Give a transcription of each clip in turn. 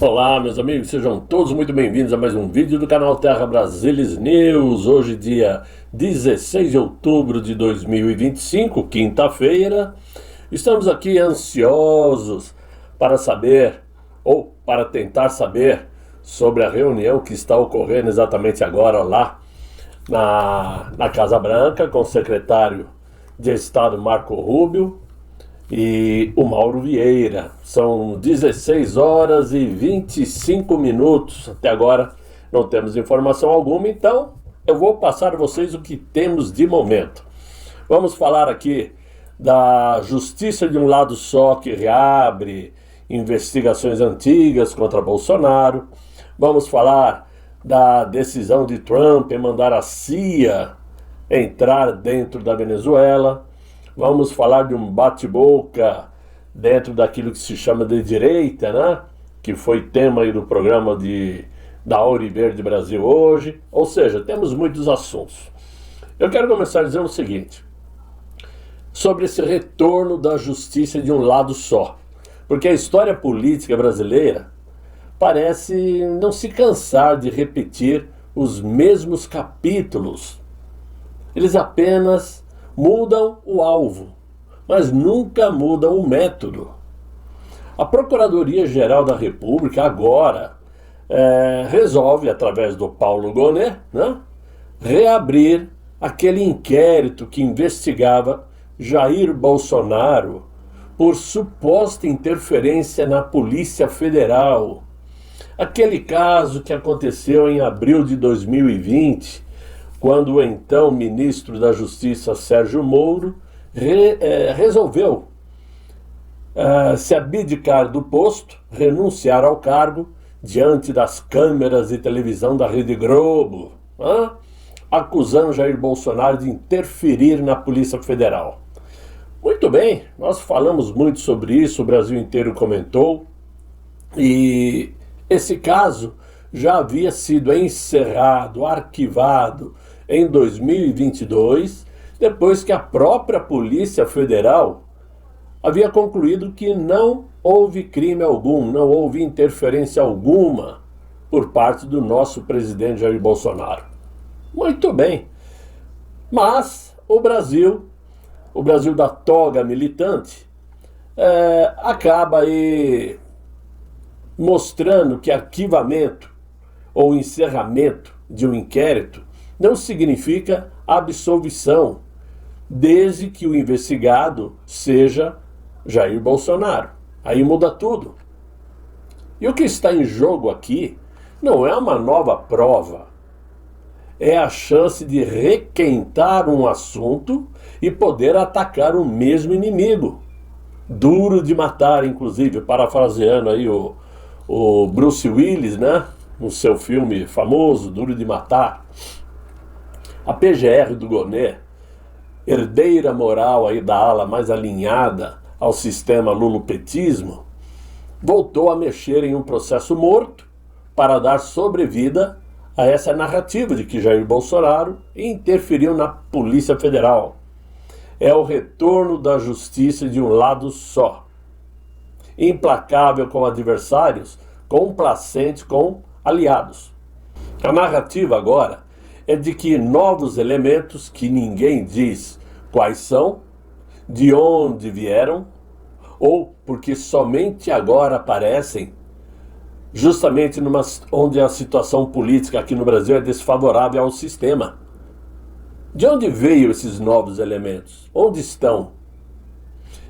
Olá, meus amigos, sejam todos muito bem-vindos a mais um vídeo do canal Terra Brasilis News. Hoje, dia 16 de outubro de 2025, quinta-feira. Estamos aqui ansiosos para saber, ou para tentar saber, sobre a reunião que está ocorrendo exatamente agora lá na Casa Branca com o secretário de Estado Marco Rubio e o Mauro Vieira. São 16 horas e 25 minutos. Até agora não temos informação alguma, então eu vou passar a vocês o que temos de momento. Vamos falar aqui da justiça de um lado só, que reabre investigações antigas contra Bolsonaro. Vamos falar da decisão de Trump em mandar a CIA entrar dentro da Venezuela. Vamos falar de um bate-boca dentro daquilo que se chama de direita, né? Que foi tema aí do programa da Auri Verde Brasil hoje. Ou seja, temos muitos assuntos. Eu quero começar dizendo o seguinte, sobre esse retorno da justiça de um lado só. Porque a história política brasileira parece não se cansar de repetir os mesmos capítulos. Eles apenas mudam o alvo, mas nunca mudam o método. A Procuradoria-Geral da República agora resolve, através do Paulo Gonet, né, reabrir aquele inquérito que investigava Jair Bolsonaro por suposta interferência na Polícia Federal. Aquele caso que aconteceu em abril de 2020, quando o então ministro da Justiça, Sérgio Moro, resolveu se abdicar do posto, renunciar ao cargo, diante das câmeras de televisão da Rede Globo, acusando Jair Bolsonaro de interferir na Polícia Federal. Muito bem, nós falamos muito sobre isso, o Brasil inteiro comentou, e esse caso já havia sido encerrado, arquivado em 2022, depois que a própria Polícia Federal havia concluído que não houve crime algum, não houve interferência alguma por parte do nosso presidente Jair Bolsonaro. Muito bem, mas o Brasil da toga militante, acaba aí mostrando que arquivamento ou encerramento de um inquérito não significa absolvição, desde que o investigado seja Jair Bolsonaro. Aí muda tudo. E o que está em jogo aqui não é uma nova prova, é a chance de requentar um assunto e poder atacar o mesmo inimigo. Duro de matar, inclusive, parafraseando aí o Bruce Willis, né? No seu filme famoso, Duro de Matar. A PGR do Gonet, herdeira moral aí da ala mais alinhada ao sistema lulopetismo, voltou a mexer em um processo morto para dar sobrevida a essa narrativa de que Jair Bolsonaro interferiu na Polícia Federal. É o retorno da justiça de um lado só. Implacável com adversários, complacente com aliados. A narrativa agora é de que novos elementos, que ninguém diz quais são, de onde vieram, ou porque somente agora aparecem, justamente onde a situação política aqui no Brasil é desfavorável ao sistema. De onde veio esses novos elementos? Onde estão?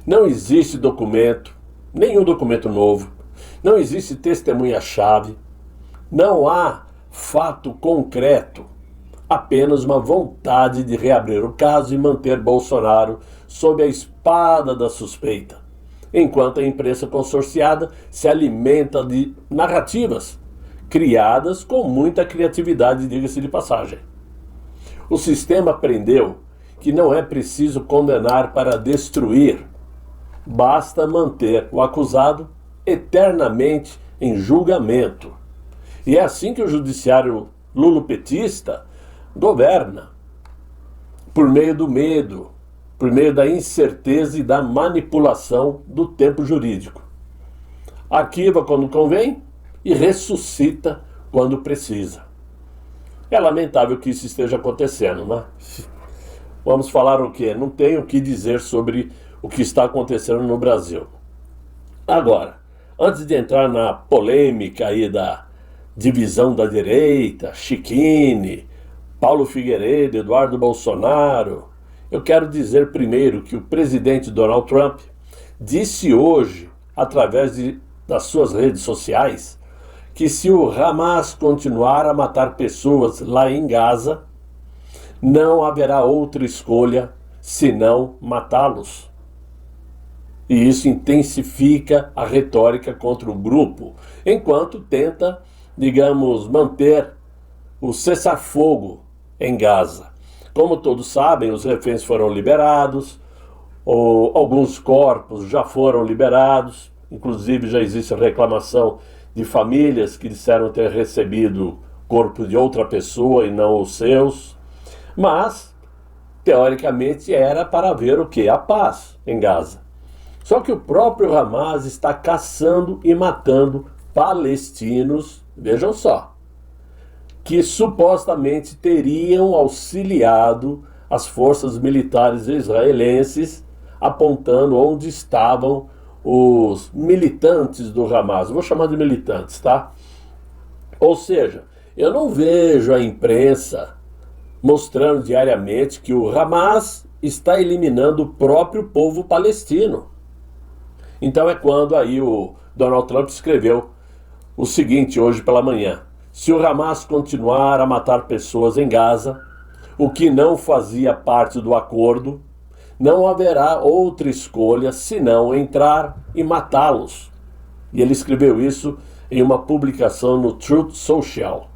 Não existe documento, nenhum documento novo, não existe testemunha-chave, não há fato concreto, apenas uma vontade de reabrir o caso e manter Bolsonaro sob a espada da suspeita, enquanto a imprensa consorciada se alimenta de narrativas criadas com muita criatividade, diga-se de passagem. O sistema aprendeu que não é preciso condenar para destruir, basta manter o acusado eternamente em julgamento. E é assim que o judiciário lulopetista governa, por meio do medo, por meio da incerteza e da manipulação do tempo jurídico. Arquiva quando convém, e ressuscita quando precisa. É lamentável que isso esteja acontecendo, né? Vamos falar o quê? Não tenho o que dizer sobre o que está acontecendo no Brasil. Agora, antes de entrar na polêmica aí da divisão da direita, Chiquini, Paulo Figueiredo, Eduardo Bolsonaro, eu quero dizer primeiro que o presidente Donald Trump disse hoje, através das suas redes sociais, que se o Hamas continuar a matar pessoas lá em Gaza, não haverá outra escolha senão matá-los. E isso intensifica a retórica contra o grupo, enquanto tenta, digamos, manter o cessar-fogo em Gaza. Como todos sabem, os reféns foram liberados, alguns corpos já foram liberados, inclusive já existe reclamação de famílias que disseram ter recebido corpo de outra pessoa e não os seus, mas, teoricamente, era para haver o quê? A paz em Gaza. Só que o próprio Hamas está caçando e matando palestinos, vejam só, que supostamente teriam auxiliado as forças militares israelenses, apontando onde estavam os militantes do Hamas. Vou chamar de militantes, tá? Ou seja, eu não vejo a imprensa mostrando diariamente que o Hamas está eliminando o próprio povo palestino. Então é quando aí o Donald Trump escreveu o seguinte hoje pela manhã: se o Hamas continuar a matar pessoas em Gaza, o que não fazia parte do acordo, não haverá outra escolha senão entrar e matá-los. E ele escreveu isso em uma publicação no Truth Social.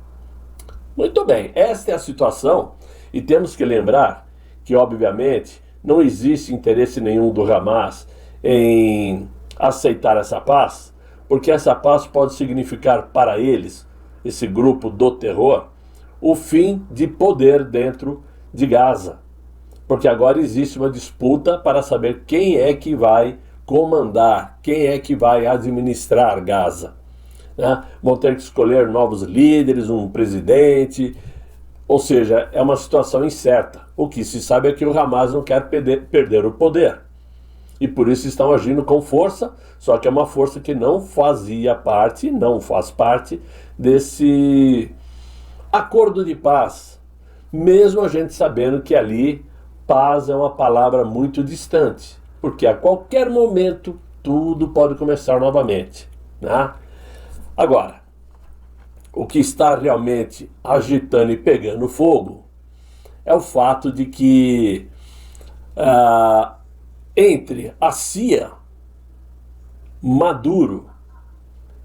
Muito bem, esta é a situação e temos que lembrar que, obviamente, não existe interesse nenhum do Hamas em aceitar essa paz, porque essa paz pode significar para eles, esse grupo do terror, o fim de poder dentro de Gaza. Porque agora existe uma disputa para saber quem é que vai comandar, quem é que vai administrar Gaza. Né? Vão ter que escolher novos líderes, um presidente, ou seja, é uma situação incerta. O que se sabe é que o Hamas não quer perder o poder. E por isso estão agindo com força, só que é uma força que não fazia parte, não faz parte desse acordo de paz. Mesmo a gente sabendo que ali paz é uma palavra muito distante, porque a qualquer momento tudo pode começar novamente, né? Agora, o que está realmente agitando e pegando fogo é o fato de que entre a CIA, Maduro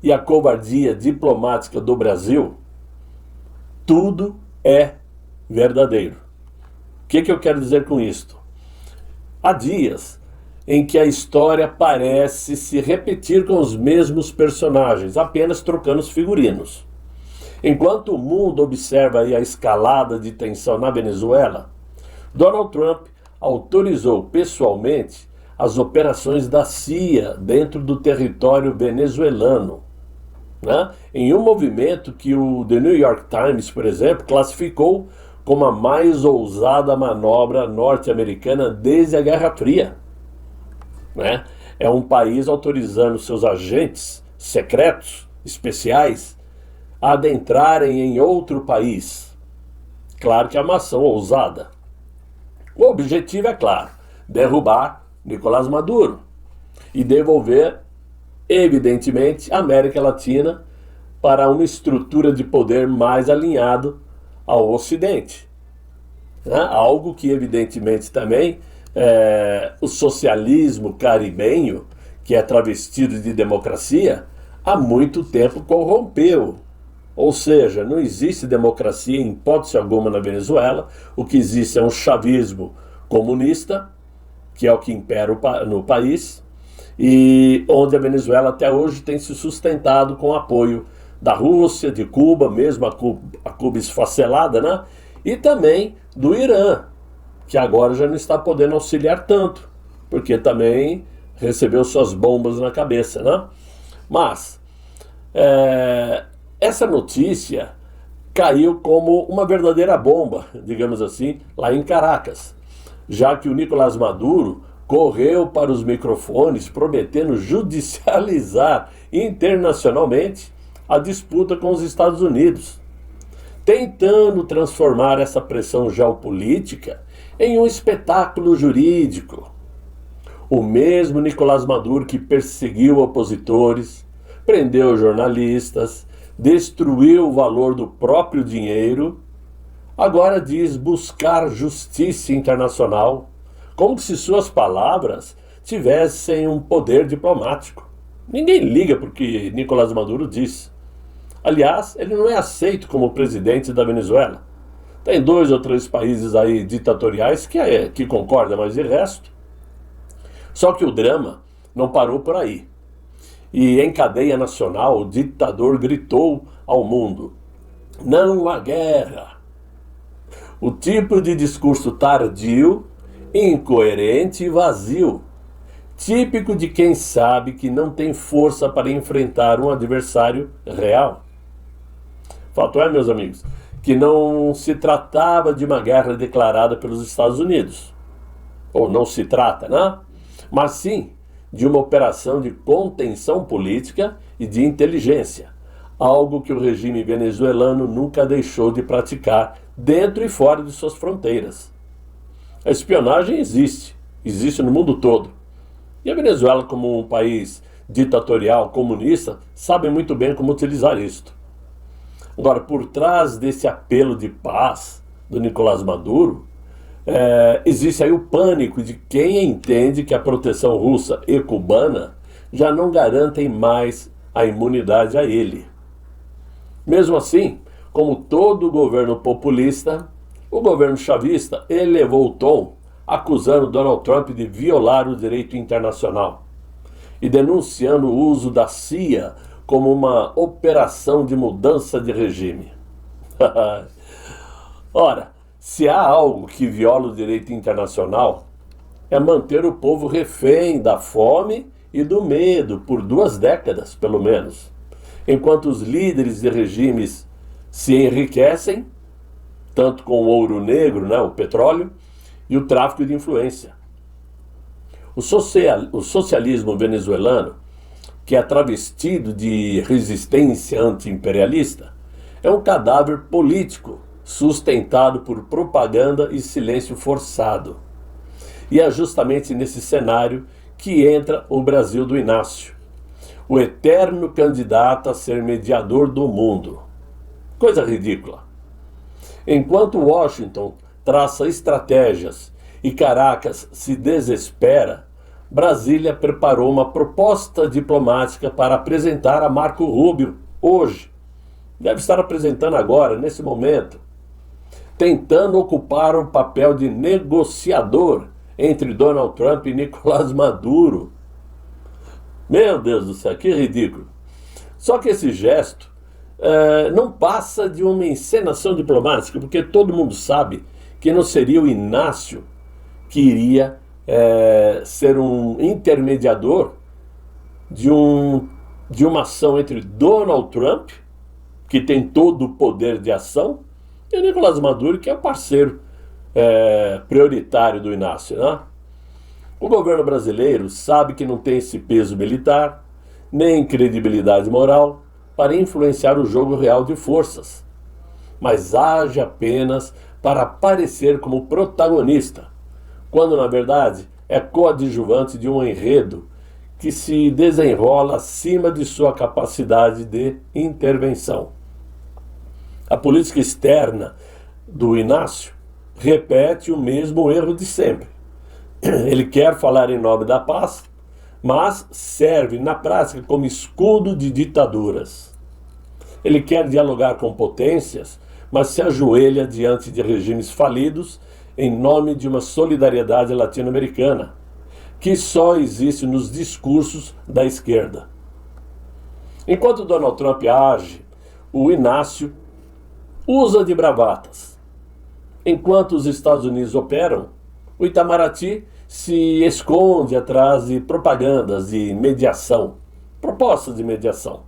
e a covardia diplomática do Brasil, tudo é verdadeiro. O que eu quero dizer com isto? Há dias em que a história parece se repetir com os mesmos personagens, apenas trocando os figurinos. Enquanto o mundo observa aí a escalada de tensão na Venezuela, Donald Trump autorizou pessoalmente as operações da CIA dentro do território venezuelano, né? Em um movimento que o The New York Times, por exemplo, classificou como a mais ousada manobra norte-americana desde a Guerra Fria. Né? É um país autorizando seus agentes secretos, especiais, a adentrarem em outro país. Claro que é uma ação ousada. O objetivo é claro, derrubar Nicolás Maduro e devolver, evidentemente, a América Latina para uma estrutura de poder mais alinhado ao Ocidente. Né? Algo que, evidentemente, também o socialismo caribenho, que é travestido de democracia, há muito tempo corrompeu. Ou seja, não existe democracia em hipótese alguma na Venezuela. O que existe é um chavismo comunista, que é o que impera no país, e onde a Venezuela até hoje tem se sustentado com o apoio da Rússia, de Cuba, mesmo a Cuba esfacelada, né? E também do Irã, que agora já não está podendo auxiliar tanto, porque também recebeu suas bombas na cabeça, né? Mas Essa notícia caiu como uma verdadeira bomba, digamos assim, lá em Caracas, já que o Nicolás Maduro correu para os microfones prometendo judicializar internacionalmente a disputa com os Estados Unidos, tentando transformar essa pressão geopolítica em um espetáculo jurídico. O mesmo Nicolás Maduro que perseguiu opositores, prendeu jornalistas, destruiu o valor do próprio dinheiro, agora diz buscar justiça internacional, como se suas palavras tivessem um poder diplomático. Ninguém liga para o que Nicolás Maduro diz. Aliás, ele não é aceito como presidente da Venezuela. Tem 2 ou 3 países aí ditatoriais que concordam, mas de resto. Só que o drama não parou por aí. E em cadeia nacional, o ditador gritou ao mundo: não há guerra. O tipo de discurso tardio, incoerente e vazio, típico de quem sabe que não tem força para enfrentar um adversário real. Fato é, meus amigos, que não se tratava de uma guerra declarada pelos Estados Unidos. Ou não se trata, né? Mas sim de uma operação de contenção política e de inteligência, algo que o regime venezuelano nunca deixou de praticar dentro e fora de suas fronteiras. A espionagem existe no mundo todo. E a Venezuela, como um país ditatorial, comunista, sabe muito bem como utilizar isto. Agora, por trás desse apelo de paz do Nicolás Maduro, existe aí o pânico de quem entende que a proteção russa e cubana já não garantem mais a imunidade a ele. Mesmo assim, como todo governo populista, o governo chavista elevou o tom, acusando Donald Trump de violar o direito internacional e denunciando o uso da CIA como uma operação de mudança de regime. Ora, se há algo que viola o direito internacional, é manter o povo refém da fome e do medo por 2 décadas, pelo menos, enquanto os líderes de regimes se enriquecem, tanto com o ouro negro, né, o petróleo, e o tráfico de influência. O socialismo venezuelano, que é travestido de resistência anti-imperialista, é um cadáver político sustentado por propaganda e silêncio forçado. E é justamente nesse cenário que entra o Brasil do Inácio, o eterno candidato a ser mediador do mundo. Coisa ridícula. Enquanto Washington traça estratégias e Caracas se desespera, Brasília preparou uma proposta diplomática para apresentar a Marco Rubio hoje. Deve estar apresentando agora, nesse momento, tentando ocupar o papel de negociador entre Donald Trump e Nicolás Maduro. Meu Deus do céu, que ridículo. Só que esse gesto não passa de uma encenação diplomática, porque todo mundo sabe que não seria o Inácio que iria ser um intermediador de uma ação entre Donald Trump, que tem todo o poder de ação, e o Nicolás Maduro, que é o parceiro prioritário do Inácio, né? O governo brasileiro sabe que não tem esse peso militar, nem credibilidade moral para influenciar o jogo real de forças, mas age apenas para aparecer como protagonista, quando na verdade é coadjuvante de um enredo que se desenrola acima de sua capacidade de intervenção. A política externa do Inácio repete o mesmo erro de sempre. Ele quer falar em nome da paz, mas serve na prática como escudo de ditaduras. Ele quer dialogar com potências, mas se ajoelha diante de regimes falidos em nome de uma solidariedade latino-americana, que só existe nos discursos da esquerda. Enquanto Donald Trump age, o Inácio usa de bravatas. Enquanto os Estados Unidos operam, o Itamaraty se esconde atrás de propagandas de mediação, propostas de mediação.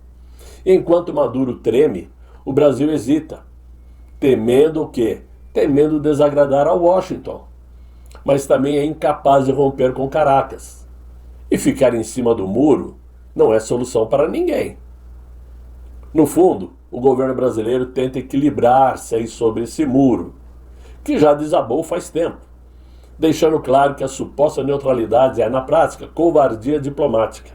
Enquanto Maduro treme, o Brasil hesita, temendo o quê? Temendo desagradar a Washington, mas também é incapaz de romper com Caracas. E ficar em cima do muro não é solução para ninguém. No fundo, o governo brasileiro tenta equilibrar-se aí sobre esse muro, que já desabou faz tempo, deixando claro que a suposta neutralidade é, na prática, covardia diplomática.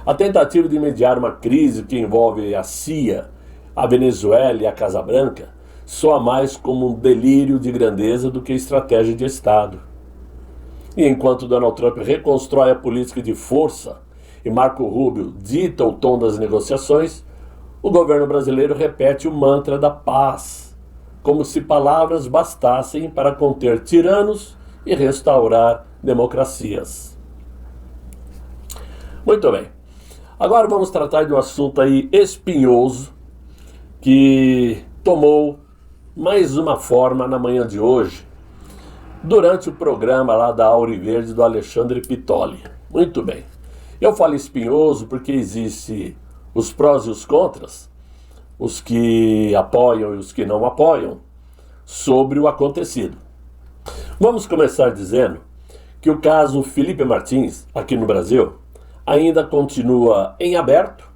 A tentativa de mediar uma crise que envolve a CIA, a Venezuela e a Casa Branca soa mais como um delírio de grandeza do que estratégia de Estado. E enquanto Donald Trump reconstrói a política de força e Marco Rubio dita o tom das negociações, o governo brasileiro repete o mantra da paz, como se palavras bastassem para conter tiranos e restaurar democracias. Muito bem. Agora vamos tratar de um assunto aí espinhoso que tomou mais uma forma na manhã de hoje, durante o programa lá da Auriverde do Alexandre Pitoli. Muito bem. Eu falo espinhoso porque existe os prós e os contras, os que apoiam e os que não apoiam, sobre o acontecido. Vamos começar dizendo que o caso Felipe Martins, aqui no Brasil, ainda continua em aberto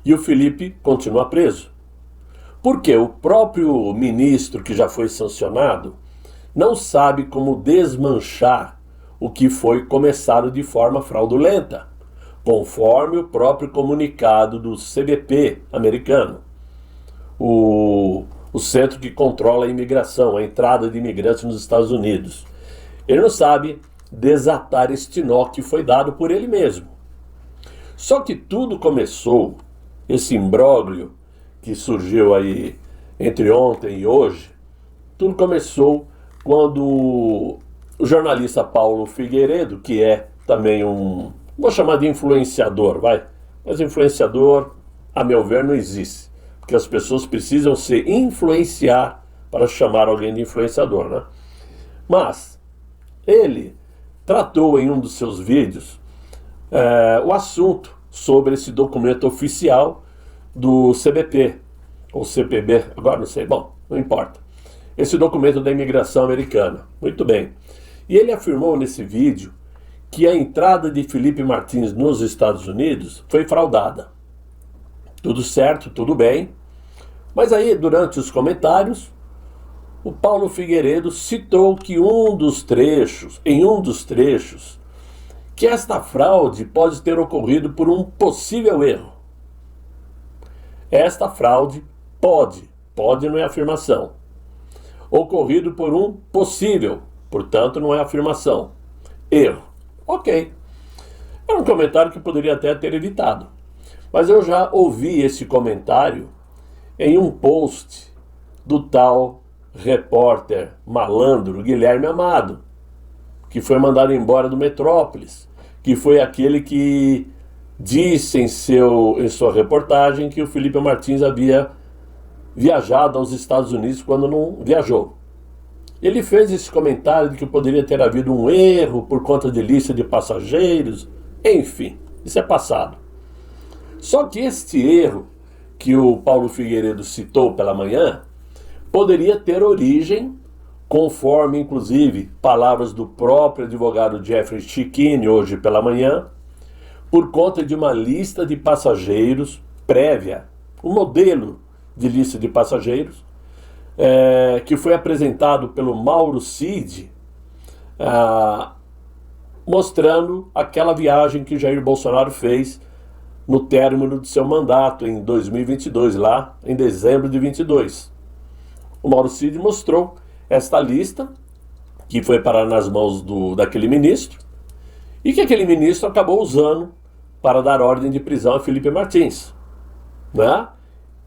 e o Felipe continua preso. Porque o próprio ministro que já foi sancionado não sabe como desmanchar o que foi começado de forma fraudulenta, conforme o próprio comunicado do CBP americano, o centro que controla a imigração, a entrada de imigrantes nos Estados Unidos. Ele não sabe desatar este nó que foi dado por ele mesmo. Só que tudo começou, esse imbróglio que surgiu aí entre ontem e hoje, tudo começou quando o jornalista Paulo Figueiredo, que é também vou chamar de influenciador, mas influenciador, a meu ver, não existe, porque as pessoas precisam se influenciar para chamar alguém de influenciador, né? Mas ele tratou em um dos seus vídeos o assunto sobre esse documento oficial do CBP, ou CPB, agora não sei, bom, não importa. Esse documento da imigração americana. Muito bem. E ele afirmou nesse vídeo que a entrada de Felipe Martins nos Estados Unidos foi fraudada. Tudo certo, tudo bem. Mas aí, durante os comentários, o Paulo Figueiredo citou que em um dos trechos, que esta fraude pode ter ocorrido por um possível erro. Esta fraude pode não é afirmação, ocorrido por um possível, portanto não é afirmação, erro. Ok. É um comentário que poderia até ter evitado. Mas eu já ouvi esse comentário em um post do tal repórter malandro Guilherme Amado, que foi mandado embora do Metrópolis, que foi aquele que disse em sua reportagem que o Felipe Martins havia viajado aos Estados Unidos quando não viajou. Ele fez esse comentário de que poderia ter havido um erro por conta de lista de passageiros, enfim, isso é passado. Só que este erro que o Paulo Figueiredo citou pela manhã poderia ter origem, conforme inclusive palavras do próprio advogado Jeffrey Chikine hoje pela manhã, por conta de uma lista de passageiros prévia, um modelo de lista de passageiros, que foi apresentado pelo Mauro Cid, mostrando aquela viagem que Jair Bolsonaro fez no término de seu mandato em 2022, lá em dezembro de 22. O Mauro Cid mostrou esta lista, que foi parar nas mãos daquele ministro, e que aquele ministro acabou usando para dar ordem de prisão a Felipe Martins, né?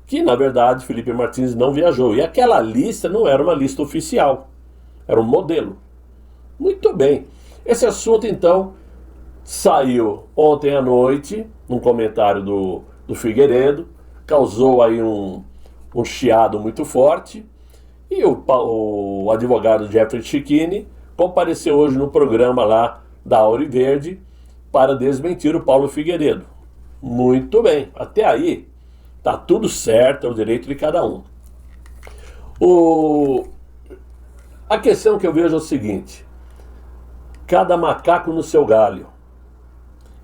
Que, na verdade, Felipe Martins não viajou. E aquela lista não era uma lista oficial, era um modelo. Muito bem. Esse assunto, então, saiu ontem à noite, num comentário do Figueiredo, causou aí um chiado muito forte, e o advogado Jeffrey Chikine compareceu hoje no programa lá da Auriverde para desmentir o Paulo Figueiredo. Muito bem, até aí tá tudo certo, é o direito de cada um. A questão que eu vejo é o seguinte: cada macaco no seu galho.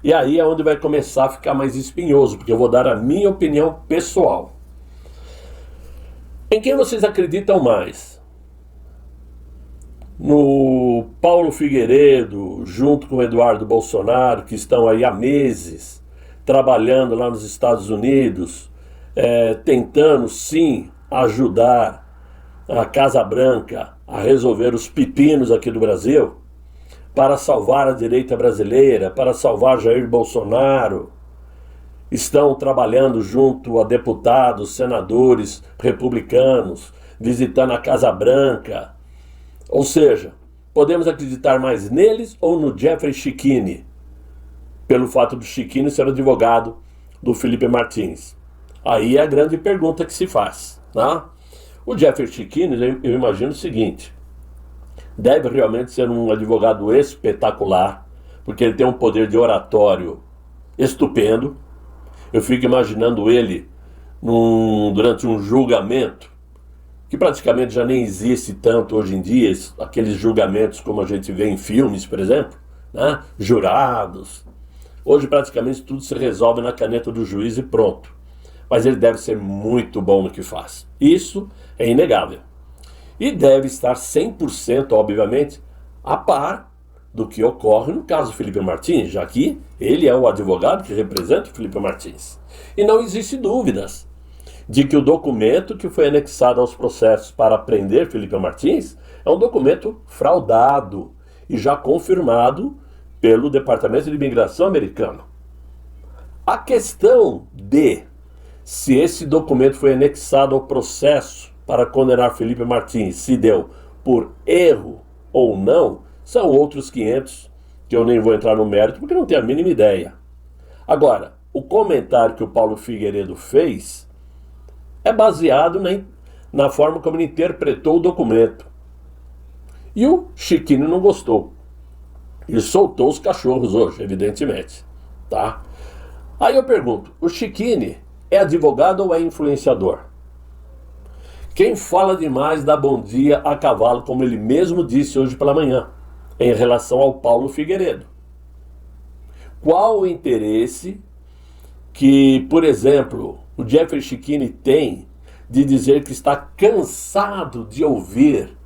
E aí é onde vai começar a ficar mais espinhoso, porque eu vou dar a minha opinião pessoal. Em quem vocês acreditam mais? No Paulo Figueiredo, junto com o Eduardo Bolsonaro, que estão aí há meses trabalhando lá nos Estados Unidos, tentando sim ajudar a Casa Branca a resolver os pepinos aqui do Brasil, para salvar a direita brasileira, para salvar Jair Bolsonaro. Estão trabalhando junto a deputados, senadores republicanos, visitando a Casa Branca. Ou seja, podemos acreditar mais neles ou no Jeffrey Schickini, pelo fato do Schickini ser advogado do Felipe Martins? Aí é a grande pergunta que se faz, tá? O Jeffrey Schickini, eu imagino o seguinte: deve realmente ser um advogado espetacular, porque ele tem um poder de oratório estupendo. Eu fico imaginando ele durante um julgamento, que praticamente já nem existe tanto hoje em dia, aqueles julgamentos como a gente vê em filmes, por exemplo, né? Jurados. Hoje praticamente tudo se resolve na caneta do juiz e pronto. Mas ele deve ser muito bom no que faz. Isso é inegável. E deve estar 100%, obviamente, a par do que ocorre no caso Felipe Martins, já que ele é o advogado que representa o Felipe Martins. E não existe dúvidas de que o documento que foi anexado aos processos para prender Felipe Martins é um documento fraudado e já confirmado pelo Departamento de Imigração americano. A questão de se esse documento foi anexado ao processo para condenar Felipe Martins, se deu por erro ou não, são outros 500, que eu nem vou entrar no mérito, porque não tenho a mínima ideia. Agora, o comentário que o Paulo Figueiredo fez é baseado na forma como ele interpretou o documento. E o Schickini não gostou. Ele soltou os cachorros hoje, evidentemente. Tá? Aí eu pergunto, o Schickini é advogado ou é influenciador? Quem fala demais dá bom dia a cavalo, como ele mesmo disse hoje pela manhã, em relação ao Paulo Figueiredo. Qual o interesse que, por exemplo, o Jeffrey Schickini tem de dizer que está cansado de ouvir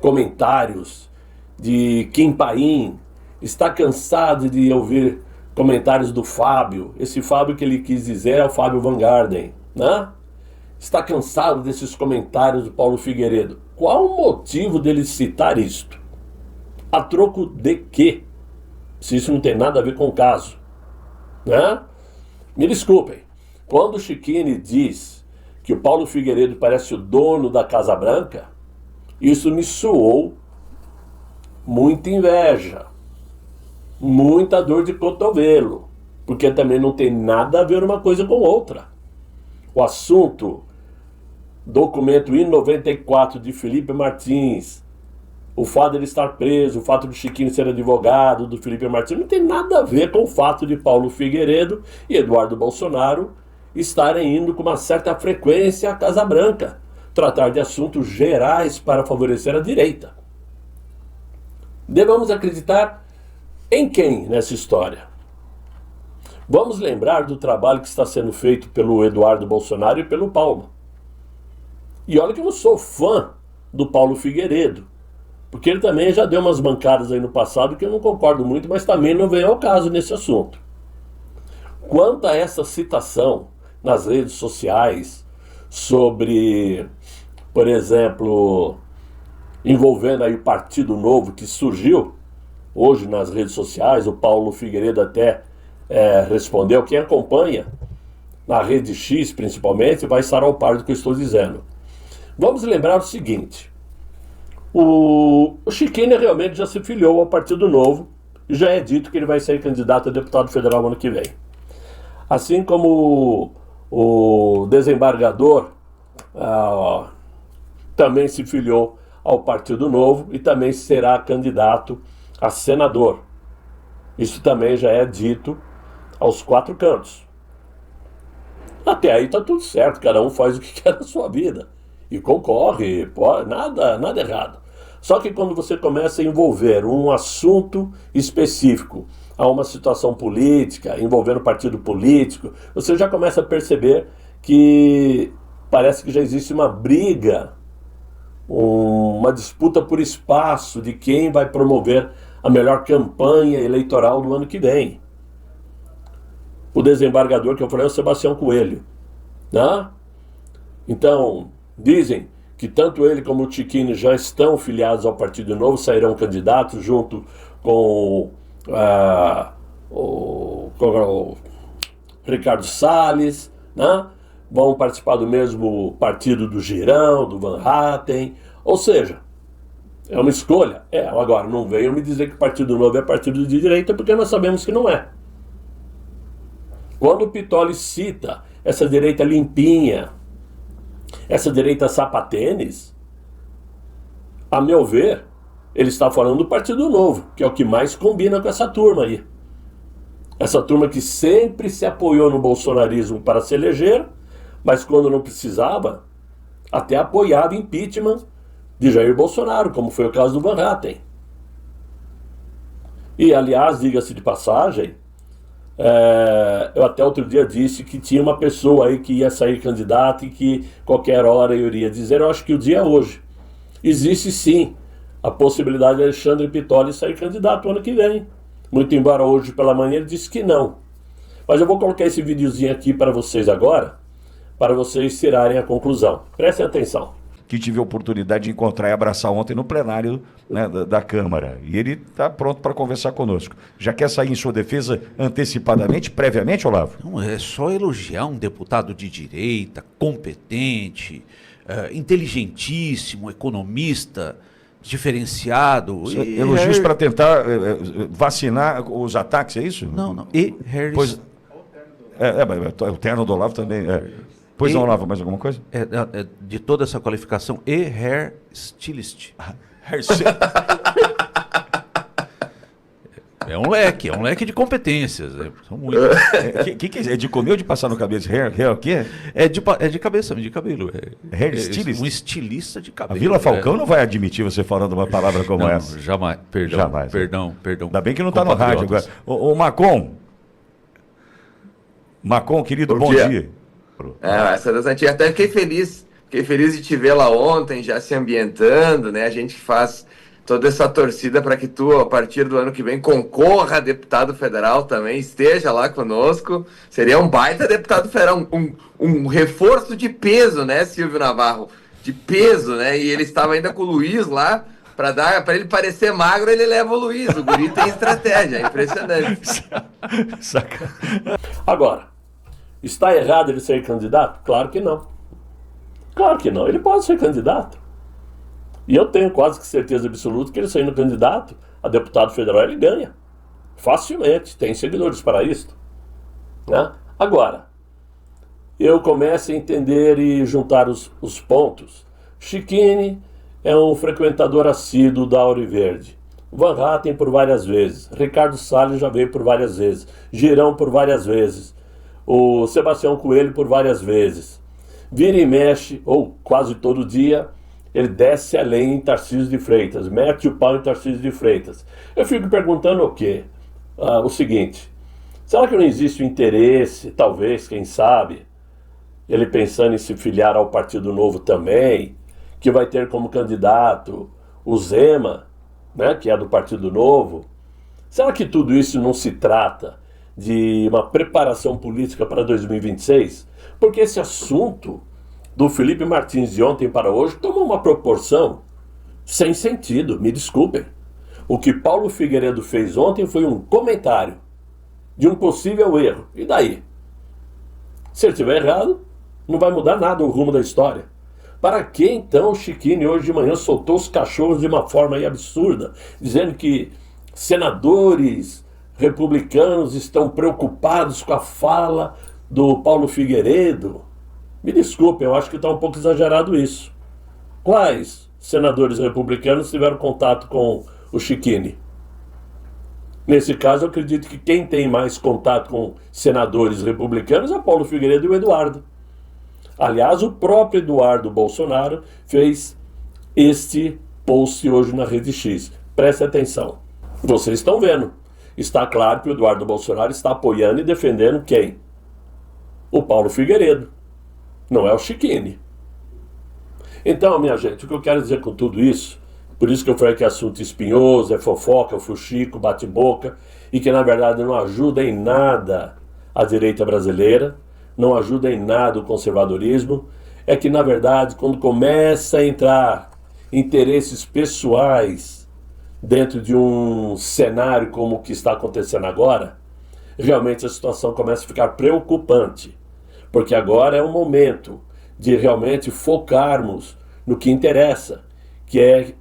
comentários de Kim Paim, está cansado de ouvir comentários do Fábio, esse Fábio que ele quis dizer é o Fábio Van Garden, né? Está cansado desses comentários do Paulo Figueiredo. Qual o motivo dele citar isto? A troco de quê? Se isso não tem nada a ver com o caso, né? Me desculpem, quando o Schickini diz que o Paulo Figueiredo parece o dono da Casa Branca, isso me soou muita inveja, muita dor de cotovelo, porque também não tem nada a ver uma coisa com outra. O assunto, documento I-94 de Felipe Martins, o fato de ele estar preso, o fato do Schickini ser advogado do Felipe Martins, não tem nada a ver com o fato de Paulo Figueiredo e Eduardo Bolsonaro estarem indo com uma certa frequência à Casa Branca, tratar de assuntos gerais para favorecer a direita. Devemos acreditar em quem nessa história? Vamos lembrar do trabalho que está sendo feito pelo Eduardo Bolsonaro e pelo Paulo. E olha que eu não sou fã do Paulo Figueiredo, porque ele também já deu umas bancadas aí no passado que eu não concordo muito, mas também não vem ao caso nesse assunto. Quanto a essa citação nas redes sociais sobre, por exemplo, envolvendo aí o Partido Novo que surgiu hoje nas redes sociais, o Paulo Figueiredo até respondeu, quem acompanha na rede X principalmente vai estar ao par do que eu estou dizendo. Vamos lembrar o seguinte: o Schickini realmente já se filiou ao Partido Novo e já é dito que ele vai ser candidato a deputado federal ano que vem. Assim como o desembargador também se filiou ao Partido Novo e também será candidato a senador. Isso também já é dito aos 4 cantos. Até aí está tudo certo, cada um faz o que quer na sua vida. E concorre, nada errado. Só que quando você começa a envolver um assunto específico a uma situação política, envolvendo partido político, você já começa a perceber que parece que já existe uma briga, uma disputa por espaço de quem vai promover a melhor campanha eleitoral do ano que vem. O desembargador que eu falei é o Sebastião Coelho, né? Então, dizem que tanto ele como o Chiquini já estão filiados ao Partido Novo, sairão candidatos junto com o Ricardo Salles, né? Vão participar do mesmo partido do Girão, do Van Hatten, ou seja, é uma escolha. Agora, não venham me dizer que o Partido Novo é partido de direita, porque nós sabemos que não é. Quando o Pittoli cita essa direita limpinha, essa direita sapatênis, a meu ver, ele está falando do Partido Novo, que é o que mais combina com essa turma aí. Essa turma que sempre se apoiou no bolsonarismo para se eleger, mas quando não precisava, até apoiava impeachment de Jair Bolsonaro, como foi o caso do Van Hatten. E, aliás, diga-se de passagem, eu até outro dia disse que tinha uma pessoa aí que ia sair candidata e que qualquer hora eu iria dizer, eu acho que o dia é hoje. Existe sim a possibilidade de Alexandre Pittoli sair candidato ano que vem. Muito embora hoje pela manhã ele disse que não. Mas eu vou colocar esse videozinho aqui para vocês agora, para vocês tirarem a conclusão. Prestem atenção. Que tive a oportunidade de encontrar e abraçar ontem no plenário, né, da Câmara. E ele está pronto para conversar conosco. Já quer sair em sua defesa antecipadamente, previamente, Olavo? Não, é só elogiar um deputado de direita, competente, inteligentíssimo, economista, diferenciado. Elogios para tentar vacinar os ataques, é isso? Não. E Harris... Pois, o terno do Olavo também... Pois não, Olavo, mais alguma coisa? De toda essa qualificação, e hair stylist. É um leque de competências. São muitas. Que é de comer ou de passar no cabelo? Hair o quê? É de cabeça, de cabelo. Hair stylist? Um estilista de cabelo. A Vila Falcão não vai admitir você falando uma palavra como essa. Jamais. Perdão. Jamais. Perdão. Ainda bem que não está no rádio agora. Ô Macon, querido, bom dia. Essa das antigas. Até fiquei feliz de te ver lá ontem, já se ambientando, né? A gente faz toda essa torcida para que tu, a partir do ano que vem, concorra a deputado federal também, esteja lá conosco. Seria um baita deputado federal, um reforço de peso, né, Silvio Navarro? De peso, né? E ele estava ainda com o Luiz lá, para ele parecer magro, ele leva o Luiz. O guri tem estratégia, é impressionante. Saca. Agora, está errado ele ser candidato? Claro que não. Claro que não. Ele pode ser candidato. E eu tenho quase que certeza absoluta que ele sendo candidato a deputado federal, ele ganha. Facilmente. Tem seguidores para isso. Né? Agora, eu começo a entender e juntar os pontos. Chiquini é um frequentador assíduo da Auriverde. Van Hatten por várias vezes. Ricardo Salles já veio por várias vezes. Girão por várias vezes. O Sebastião Coelho por várias vezes. Vira e mexe, ou quase todo dia, ele desce além em Tarcísio de Freitas, mete o pau em Tarcísio de Freitas. Eu fico perguntando o quê? O seguinte, será que não existe o interesse, talvez, quem sabe, ele pensando em se filiar ao Partido Novo também, que vai ter como candidato o Zema, né, que é do Partido Novo? Será que tudo isso não se trata de uma preparação política para 2026, porque esse assunto do Felipe Martins de ontem para hoje tomou uma proporção sem sentido, me desculpem. O que Paulo Figueiredo fez ontem foi um comentário de um possível erro. E daí? Se ele estiver errado, não vai mudar nada o rumo da história. Para que então o Chiquini hoje de manhã soltou os cachorros de uma forma aí absurda, dizendo que senadores republicanos estão preocupados com a fala do Paulo Figueiredo? Me desculpem, eu acho que está um pouco exagerado isso. Quais senadores republicanos tiveram contato com o Chiquini? Nesse caso, eu acredito que quem tem mais contato com senadores republicanos é Paulo Figueiredo e o Eduardo. Aliás, o próprio Eduardo Bolsonaro fez este post hoje na Rede X. Preste atenção. Vocês estão vendo. Está claro que o Eduardo Bolsonaro está apoiando e defendendo quem? O Paulo Figueiredo. Não é o Chiquini. Então, minha gente, o que eu quero dizer com tudo isso, por isso que eu falei que é assunto espinhoso, é fofoca, é fuxico, bate-boca, e que na verdade não ajuda em nada a direita brasileira, não ajuda em nada o conservadorismo, é que na verdade quando começa a entrar interesses pessoais dentro de um cenário como o que está acontecendo agora, realmente a situação começa a ficar preocupante, porque agora é o momento de realmente focarmos no que interessa, que é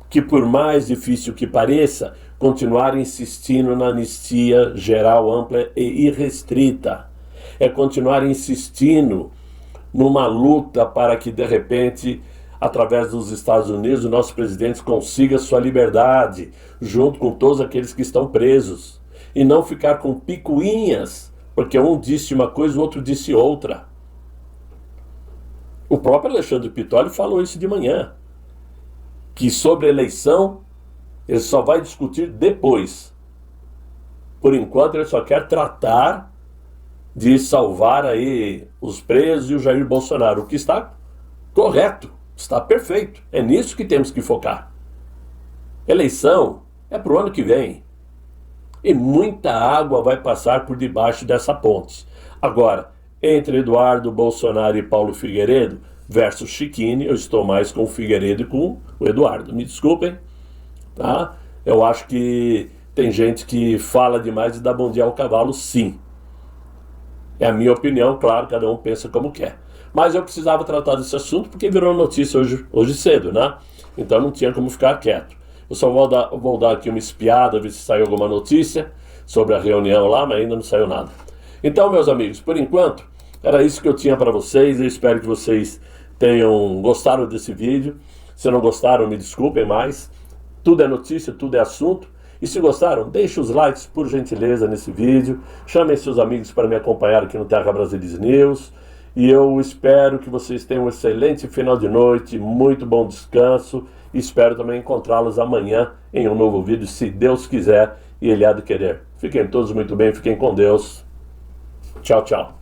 que, por mais difícil que pareça, continuar insistindo na anistia geral, ampla e irrestrita. É continuar insistindo numa luta para que, de repente, através dos Estados Unidos, o nosso presidente consiga sua liberdade, junto com todos aqueles que estão presos. E não ficar com picuinhas, porque um disse uma coisa, o outro disse outra. O próprio Alexandre Pitoli falou isso de manhã, que sobre a eleição ele só vai discutir depois. Por enquanto ele só quer tratar de salvar aí os presos e o Jair Bolsonaro, o que está correto, está perfeito. É nisso que temos que focar. Eleição é para o ano que vem. E muita água vai passar por debaixo dessa ponte. Agora, entre Eduardo Bolsonaro e Paulo Figueiredo versus Chiquini, eu estou mais com o Figueiredo e com o Eduardo. Me desculpem, tá? Eu acho que tem gente que fala demais e dá bom dia ao cavalo, sim. É a minha opinião, claro, cada um pensa como quer. Mas eu precisava tratar desse assunto porque virou notícia hoje cedo, né? Então não tinha como ficar quieto. Eu só vou dar aqui uma espiada, ver se saiu alguma notícia sobre a reunião lá, mas ainda não saiu nada. Então, meus amigos, por enquanto, era isso que eu tinha para vocês. Eu espero que vocês tenham gostado desse vídeo. Se não gostaram, me desculpem, mas tudo é notícia, tudo é assunto. E se gostaram, deixem os likes, por gentileza, nesse vídeo. Chamem seus amigos para me acompanhar aqui no Terra Brasilis News. E eu espero que vocês tenham um excelente final de noite, muito bom descanso. E espero também encontrá-los amanhã em um novo vídeo, se Deus quiser e Ele há de querer. Fiquem todos muito bem, fiquem com Deus. Tchau, tchau.